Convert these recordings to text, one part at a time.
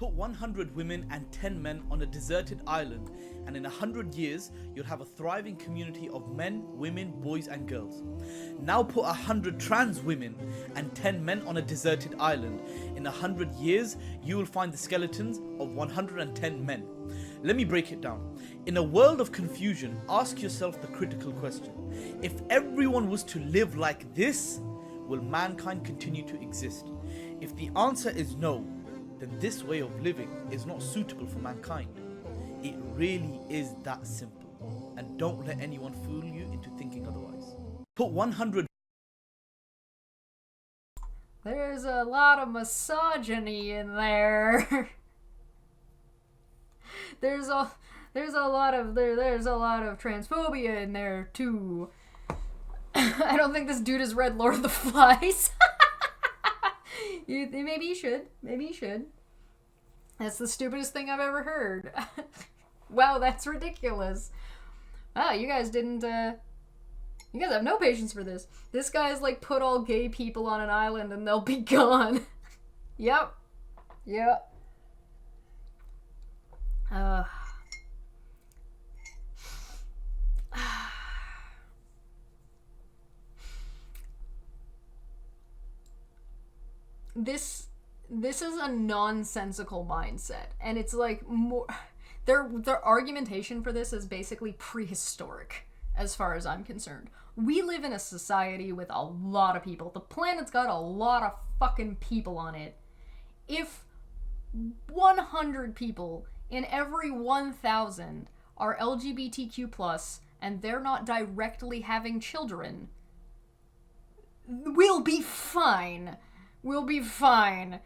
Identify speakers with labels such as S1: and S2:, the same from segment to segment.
S1: Put 100 women and 10 men on a deserted island, and in 100 years, you'll have a thriving community of men, women, boys, and girls. Now put 100 trans women and 10 men on a deserted island. In 100 years, you will find the skeletons of 110 men. Let me break it down. In a world of confusion, ask yourself the critical question. If everyone was to live like this, will mankind continue to exist? If the answer is no, then this way of living is not suitable for mankind. It really is that simple. And don't let anyone fool you into thinking otherwise. Put 100...
S2: There's a lot of misogyny in there. There's a lot of transphobia in there too. I don't think this dude has read Lord of the Flies. Maybe you should. Maybe you should. That's the stupidest thing I've ever heard. Wow, that's ridiculous. Ah, you guys didn't, you guys have no patience for this. This guy's like, put all gay people on an island and they'll be gone. Yep. Yep. This is a nonsensical mindset, and it's like more their argumentation for this is basically prehistoric as far as I'm concerned. We live in a society with a lot of people. The planet's got a lot of fucking people on it. If 100 people in every 1,000 are LGBTQ+, and they're not directly having children, we'll be fine. We'll be fine.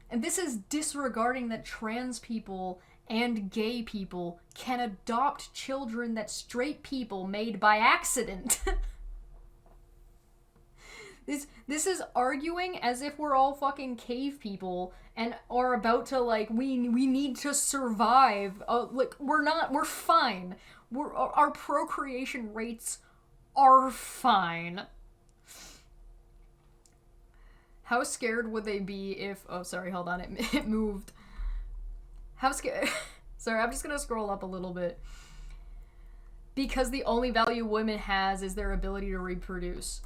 S2: And this is disregarding that trans people and gay people can adopt children that straight people made by accident. This is arguing as if we're all fucking cave people and are about to, like, we need to survive. Like, we're fine. Our procreation rates are fine. How scared would they be if... Oh, sorry, hold on. It moved. How scared... Sorry, I'm just gonna scroll up a little bit. Because the only value women has is their ability to reproduce.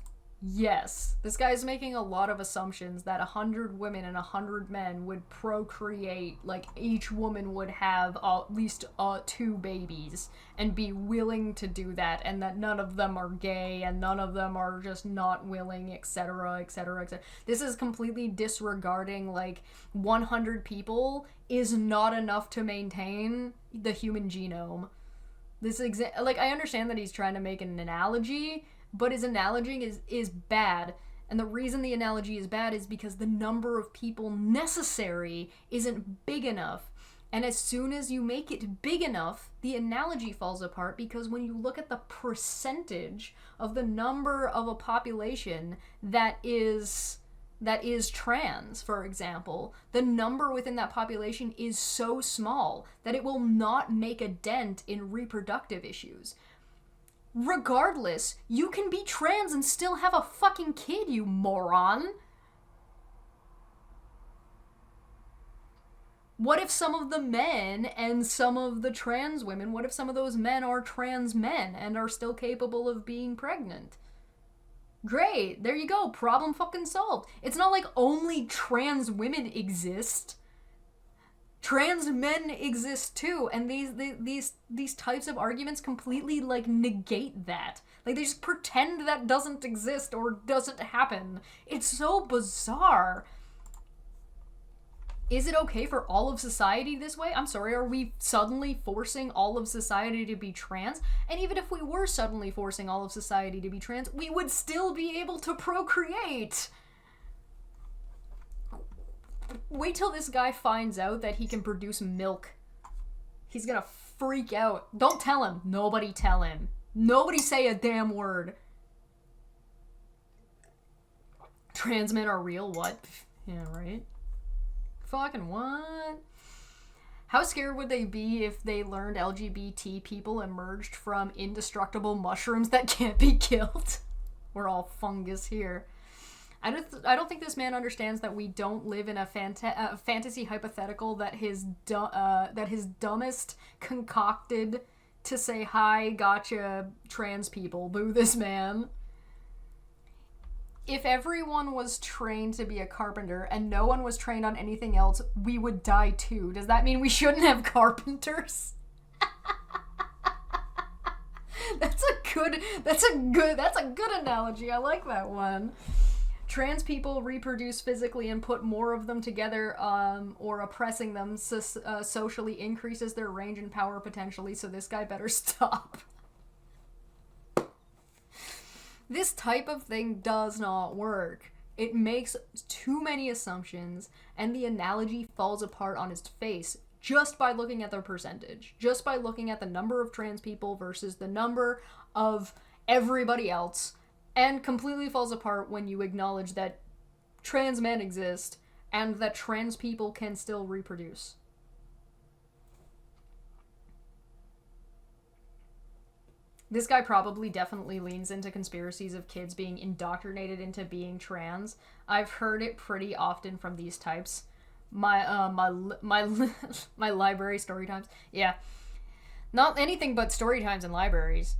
S2: Yes. This guy's making a lot of assumptions that 100 women and 100 men would procreate, like each woman would have at least 2 babies and be willing to do that, and that none of them are gay and none of them are just not willing, etc., etc., etc. This is completely disregarding, like, 100 people is not enough to maintain the human genome. Like, I understand that he's trying to make an analogy, but his analogy is bad. And the reason the analogy is bad is because the number of people necessary isn't big enough. And as soon as you make it big enough, the analogy falls apart, because when you look at the percentage of the number of a population that is trans, for example, the number within that population is so small that it will not make a dent in reproductive issues. Regardless, you can be trans and still have a fucking kid, you moron. What if some of the men and some of the trans women, what if some of those men are trans men and are still capable of being pregnant? Great, there you go, problem fucking solved. It's not like only trans women exist. Trans men exist too, and these types of arguments completely, like, negate that. Like, they just pretend that doesn't exist or doesn't happen. It's so bizarre. Is it okay for all of society this way? I'm sorry, are we suddenly forcing all of society to be trans? And even if we were suddenly forcing all of society to be trans, we would still be able to procreate. Wait till this guy finds out that he can produce milk. He's gonna freak out. Don't tell him. Nobody tell him. Nobody say a damn word. Trans men are real? What? Yeah, right? Fucking what? How scared would they be if they learned LGBT people emerged from indestructible mushrooms that can't be killed? We're all fungus here. I don't think this man understands that we don't live in a fantasy hypothetical that his dumbest concocted to say, hi, gotcha, trans people, boo this man. If everyone was trained to be a carpenter and no one was trained on anything else, we would die too. Does that mean we shouldn't have carpenters? That's a good analogy. I like that one. Trans people reproduce physically and put more of them together, or oppressing them socially increases their range and power potentially, so this guy better stop. This type of thing does not work. It makes too many assumptions, and the analogy falls apart on its face just by looking at the percentage. Just by looking at the number of trans people versus the number of everybody else, and completely falls apart when you acknowledge that trans men exist and that trans people can still reproduce. This guy probably definitely leans into conspiracies of kids being indoctrinated into being trans. I've heard it pretty often from these types. My library story times. Yeah. Not anything but story times in libraries.